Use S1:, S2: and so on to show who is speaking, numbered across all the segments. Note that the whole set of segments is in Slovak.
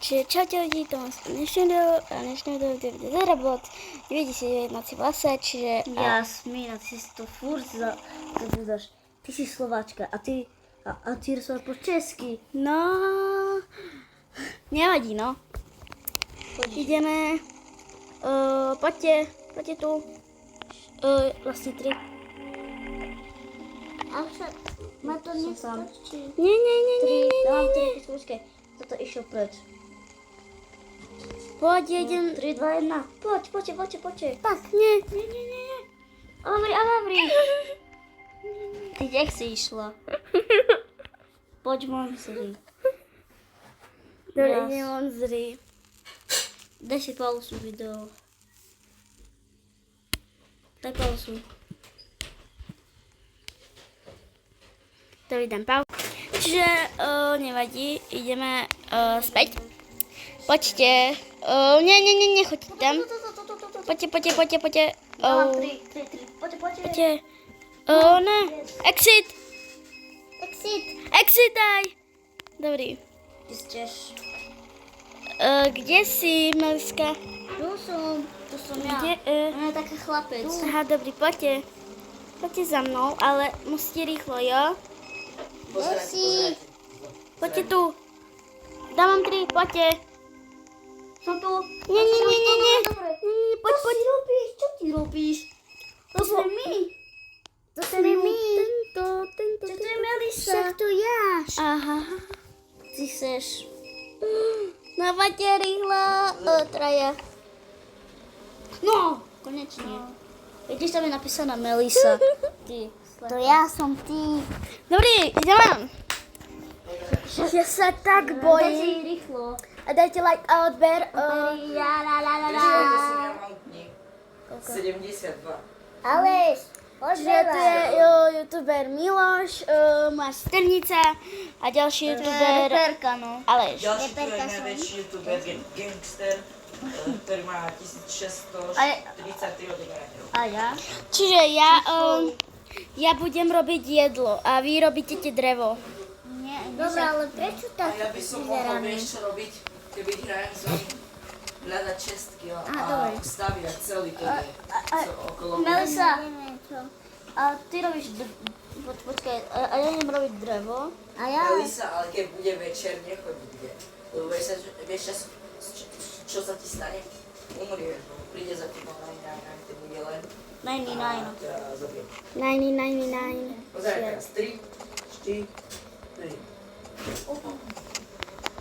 S1: Čiže čaute lidi, to mám dnešné video bude zarabot 99 lase, čiže...
S2: Jasmína, ty si to furt zabúdaš. Ty si Slováčka a ty rozprávaš po česky.
S1: No... Nevadí, no. Ideme... poďte tu. Vlastne 3.
S2: Avšak ma to nestačí.
S1: Nie.
S2: Dám 3 počkej. Toto išiel preč.
S1: Poď, idem...
S2: 3, 2, 1. Poďte.
S1: Tak, nie.
S2: Avri. Ty kde si išla? Poď von zri.
S1: Dobre, idem on zri.
S2: Daj si pauzu video. Daj pauzu.
S1: To vydám pauzu. Čiže nevadí, ideme späť. Poďte. Nie, choďte tam. Poďte.
S2: Dám 3. Poďte.
S1: Ne. Exit daj. Dobrý.
S2: Ty chceš.
S1: Kde si, Meliska?
S2: Tu som ja.
S1: Kde?
S2: On je taký chlapec.
S1: Aha, dobrý, poďte. Poďte za mnou, ale musíte rýchlo, jo? Poďte tu. Dávam 3, poďte.
S2: Som tu.
S1: Nie. Poď.
S2: Čo ty robíš? To sme my.
S1: Tento.
S2: To je Melisa.
S1: Však to jáš. Aha.
S2: Ty chceš.
S1: No poďte rýchlo. Traja.
S2: No, konečne. Vidíš, tam je napísaná Melisa. Ty.
S1: To ja som ty. Dobrý, ideme. Ja sa tak
S2: Daj si
S1: bojím.
S2: rýchlo.
S1: A dajte like a odber.
S3: Ja mám dní. 72.
S1: Aleš, že tu je youtuber Miloš, máš Strnica a ďalší youtuber
S2: Reperka, no.
S1: Aleš.
S3: Ďalší tu je najväčší youtuber Gangster, ktorý má 1633 odberateľov.
S2: A ja?
S1: Čiže ja budem robiť jedlo a vy robíte tie drevo.
S2: Dobre, ale prečo
S3: A ja by som mohol vieš čo robiť, keby hrajem s vami, hľadať čestky a staviať celý ten okolo.
S2: Melisa, a ty robíš, počkaj, a ja idem robiť drevo. A ja?
S3: Melisa, ale keď bude večer, nechoď nikde. Lebo vieš čo sa ti stane? Umrieš, príde za tebou ten bude len.
S2: 99.
S3: A ťa zabije.
S1: 99.
S3: Pozeraj teraz, 3, 4, 3.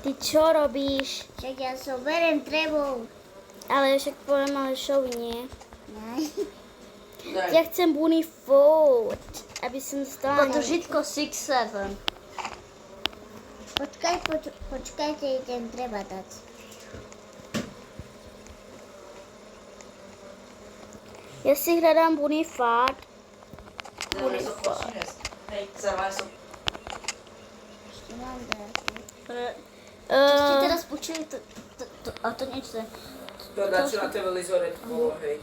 S1: Ty čo robíš?
S2: Však ja berem drevo.
S1: Ale však poviem Alešovi, nie?
S3: Daj.
S1: Ja chcem bunny food, aby som dostala...
S2: Toto žitko 6-7.
S4: Počkajte, idem treba dať.
S1: Ja si hľadám bunny food.
S3: Dobre, to počínes. Hej, zarvaj som.
S4: Ešte mám dať.
S2: Ste teraz počuli a to niečo.
S3: To dá čo na televízore bolo, hej.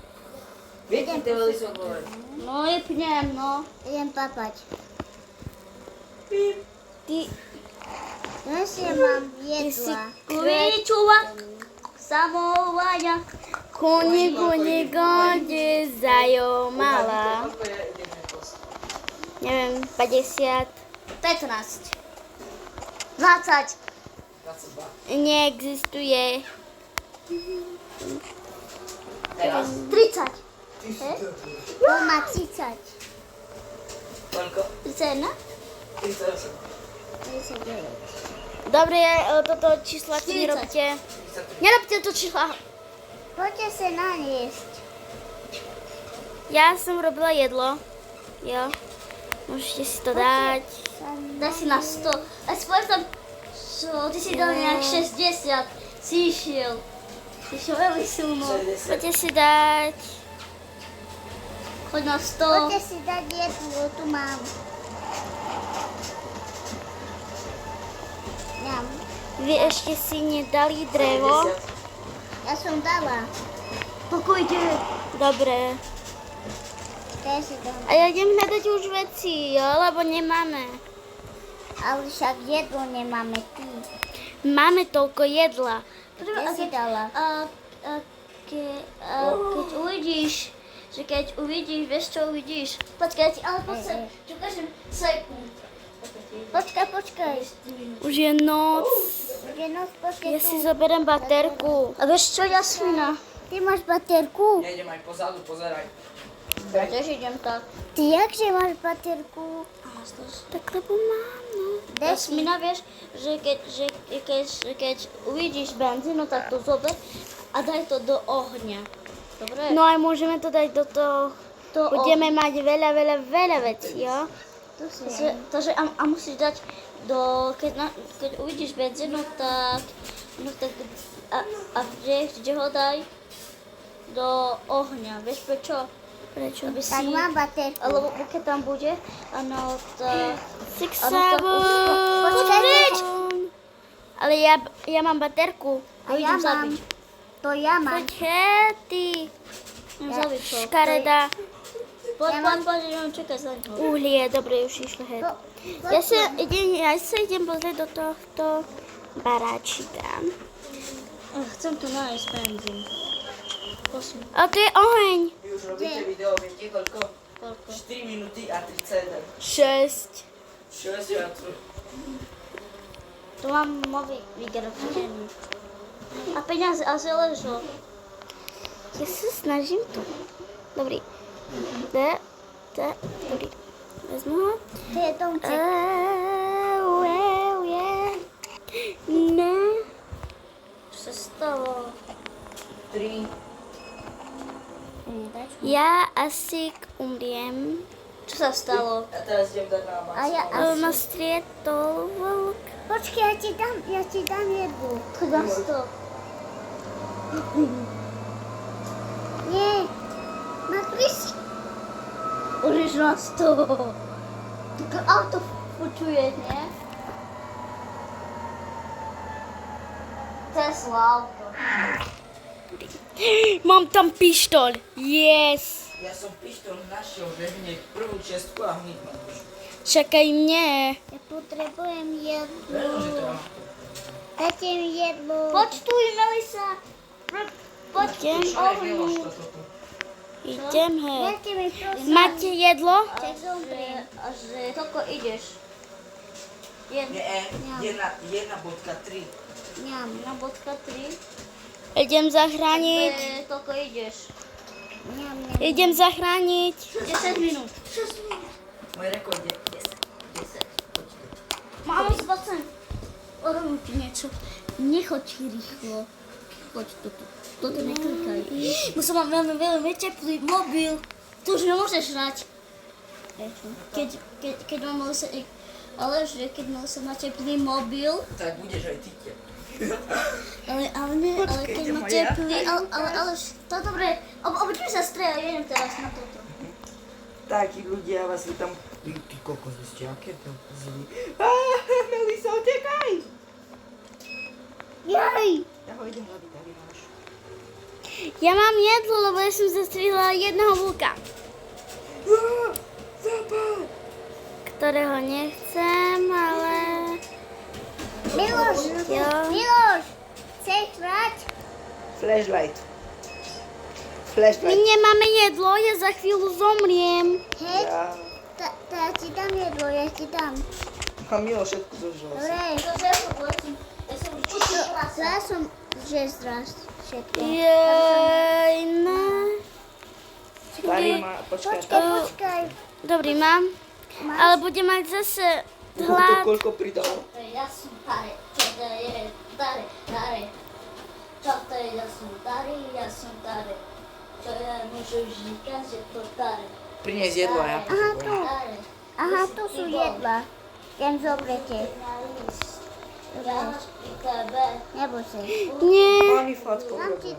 S3: Viete, televízor bolo.
S2: No je pnem, no.
S4: Idem papať.
S1: Ty...
S4: Dnes ja mám jedla.
S2: Kvičuvak, samovaja.
S1: Kuni, gonde, zajomala. Neviem, 50.
S2: 15. 20.
S3: 22.
S1: Neexistuje.
S3: Teraz?
S2: 30.
S4: On má 30.
S3: Koľko?
S2: 31.
S3: 38.
S4: 39.
S1: Dobre, toto čísla si
S2: 40.
S1: nerobte.
S3: 33.
S1: Nerobte to čísla.
S4: Poďte sa najesť.
S1: Ja som robila jedlo. Jo. Môžete si to dať.
S2: Daj si na 100. A spôr tam, čo, ty si dal nejak 60. Si išiel. Si išiel veľmi silno.
S3: 60.
S1: Poďte si dať.
S2: Choď na 100.
S4: Poďte si dať jedlo, tu mám. Dám.
S1: Vy ešte si nedali drevo.
S3: 70.
S4: Ja som dala.
S2: Pokojte.
S1: Dobre.
S4: Ja si dám.
S1: A ja idem hľadať už veci, jo, lebo nemáme.
S4: Ale však jedlo nemáme tu.
S1: Máme toľko jedla.
S4: Kde si dala?
S2: Keď uvidíš, vieš čo uvidíš? Počkaj, ale poď ukážem sekund.
S4: Počkaj.
S1: Už je noc.
S4: Je noc, počkaj
S1: Ja
S4: tu.
S1: si zoberiem baterku.
S2: A vieš čo, Jasmina?
S4: Ty máš baterku?
S3: Ja idem aj pozadu, pozeraj.
S2: Ja tiež idem tak.
S4: Ty jakže máš baterku?
S1: Tak lebo mám, no.
S2: Jasmina, vieš, že keď uvidíš benzínu, tak to zober a daj to do ohňa. Dobre?
S1: No aj môžeme to dať do toho. Budeme mať veľa vecí, jo?
S2: Takže a musíš dať keď uvidíš benzínu, tak kde ho daj? Do ohňa. Vieš prečo?
S1: Prečo?
S2: Aby
S4: Tak mám baterku.
S2: alebo keď tam bude, áno, tak...
S1: Počkaj. Ale ja mám baterku.
S4: A ja mám. To ja mám.
S1: Poď, ty.
S2: Zabiť to.
S1: Škareda.
S2: Poď, idem čakať za ňou.
S1: Uhlie, dobre, už išlo het. Ja sa idem pozrieť do tohto baráčika.
S2: Chcem tu nájsť benzín. Prosím.
S1: A to je oheň.
S3: Vy už robíte video, viete koľko?
S2: Koľko?
S3: 4 minúty a 31.
S1: 6.
S3: 6 ja tu.
S2: Tu mám nový vygeročený. A peniaze, a zeležo.
S1: Ja sa snažím tu. Dobrý. Dobrý. Vezmu ho.
S4: To je domček.
S1: Ne.
S2: Čo sa stalo?
S3: 3.
S1: Ja asi umriem.
S2: Čo sa stalo?
S3: A teraz idem dať na
S4: A ja
S3: maximum.
S1: Ma strietol vlk.
S4: Počkaj, ja ti dám jednu.
S2: Dám si to.
S4: Nie. Má Chris.
S2: Uliš nás to. Také auto počuje, nie? Tesla auto.
S1: Mám tam pištol. Yes.
S3: Ja som pištol našiel, že hneď prvú čestku a hneď mám pištol.
S1: Čakaj mne.
S4: Ja potrebujem jednu.
S3: Verím, že to mám.
S4: Dajte mi jednu.
S2: Počtuj, Melisa. Poď.
S1: Idem.
S3: Čo je Miloš toto tu?
S1: Idem, he.
S4: Dajte mi prosím.
S1: Máte jedlo?
S4: Tak zomriem.
S2: A že toľko ideš.
S3: Nie, 1.3.
S4: Ňam.
S2: 1.3.
S1: Idem zachrániť.
S2: Toľko ideš.
S4: Ňam.
S1: Idem zachrániť.
S2: 10 minút.
S3: Môj rekord je 10. Počkaj.
S2: Máme spacen. Robím ti niečo. Nechoď rýchlo. Poď toto. Toto neklikaj. Mám veľmi teplý mobil. Tu už nemôžeš hrať. Keď mám Melisa... Ale že keď Melisa má teplý mobil,
S3: Tak budeš aj ty.
S2: ale keď má teplý, ale to dobre. Obuďme sa strieľať, idem teraz na toto.
S3: Takí ľudia vás vy tam... Ty kokos, vy ste aké to zlí. Melisa, utekaj!
S4: Jaj.
S3: Ja ho idem zabiť, aby máš.
S1: Ja mám jedlo, lebo ja som zastrelila jedného vlka.
S3: Zapad!
S1: Ktorého nechcem, ale...
S4: Miloš.
S1: Jo.
S4: Miloš. Chceš hrať?
S3: Flashlight.
S1: My nemáme jedlo, ja za chvíľu zomriem.
S4: Hej.
S3: Ja...
S4: Ja ti dám jedlo, ja ti dám.
S3: A Milo všetko zožral.
S4: Dobre. Ja som že zrast všetko.
S1: Jej, ne.
S3: Starý má... Počkaj.
S4: Počkaj.
S1: Dobrý, mám. Ale budem mať zase
S3: To
S1: hlad.
S3: koľko pridal?
S2: Ja som Tare, čo to je? Tare. Čo to je? Ja som Tare. Čo ja môžu říkať, že to Tare.
S3: Priniesť jedlo a ja
S4: Aha, tu.
S3: potrebujem.
S2: Tare.
S4: Aha, tu sú jedla. Jen zobrete.
S2: Ja i tebe.
S4: Neboj sa.
S1: Nie.
S3: Mami, fatko.
S4: Dám ti.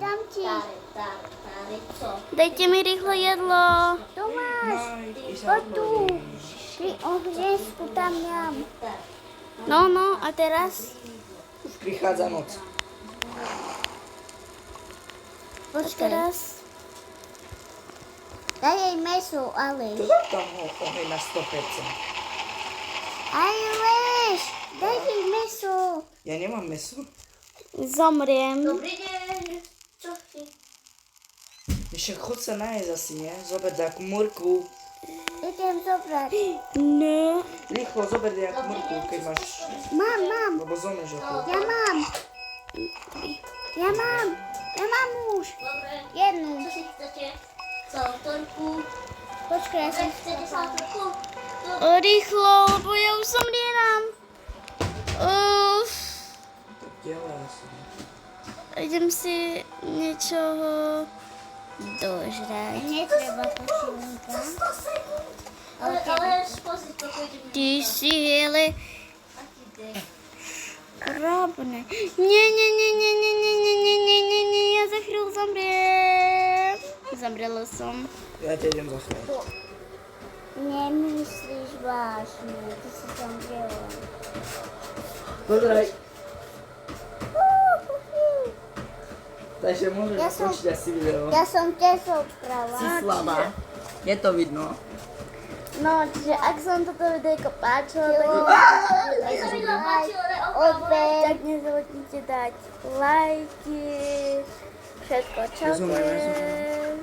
S2: Tare, co?
S1: Dajte mi rýchlo jedlo.
S4: Tu máš.
S3: Maj,
S4: Poď tu. Pri ohresku tam mám.
S1: No, a teraz?
S3: Už prichádza noc.
S1: A teraz?
S4: Daj jej meso, ale.
S3: To dám tam oheň na 100%.
S4: Ale vieš, daj jej meso.
S3: Ja nemám meso.
S1: zomriem.
S2: Dobrý deň. Čo ty?
S3: Ešte chod sa nájsť asi, nie? Zober takú murku.
S4: Idem zobrať.
S1: Ne.
S3: Rýchlo zober nejakú murku, keď máš...
S4: Mám.
S3: Lebo zomreš ako.
S4: Ja mám už.
S2: Dobre.
S4: Jednu.
S2: Čo si chcete? Salatorku.
S4: Počkaj, ja som...
S2: Chcete salatorku?
S1: Rýchlo, lebo ja už zomrieram.
S3: Tela asi.
S1: Idem si niečoho dožrať.
S4: Netreba posilníka.
S2: 100 sekúnd. Ale pozri, to pôjdeme.
S1: Ty si hele
S2: Aký deň?
S1: krabne. Nie, ja za chvíľu zomriem. Zomrela som.
S3: Ja ťa idem zachrániť.
S4: Nemyslíš vážne, ty si tam dělal.
S3: Pozeraj. Takže môžeš
S4: Ja som-
S3: skončiť asi video.
S4: Ja som tiež odprava.
S3: Si slabá. Je to vidno.
S1: No, čiže ak sa vám toto videjko páčilo, tak
S2: Keď sa video páčilo,
S1: tak nezabudnite dať lajky, všetko čo
S3: Rozumiem.
S1: je.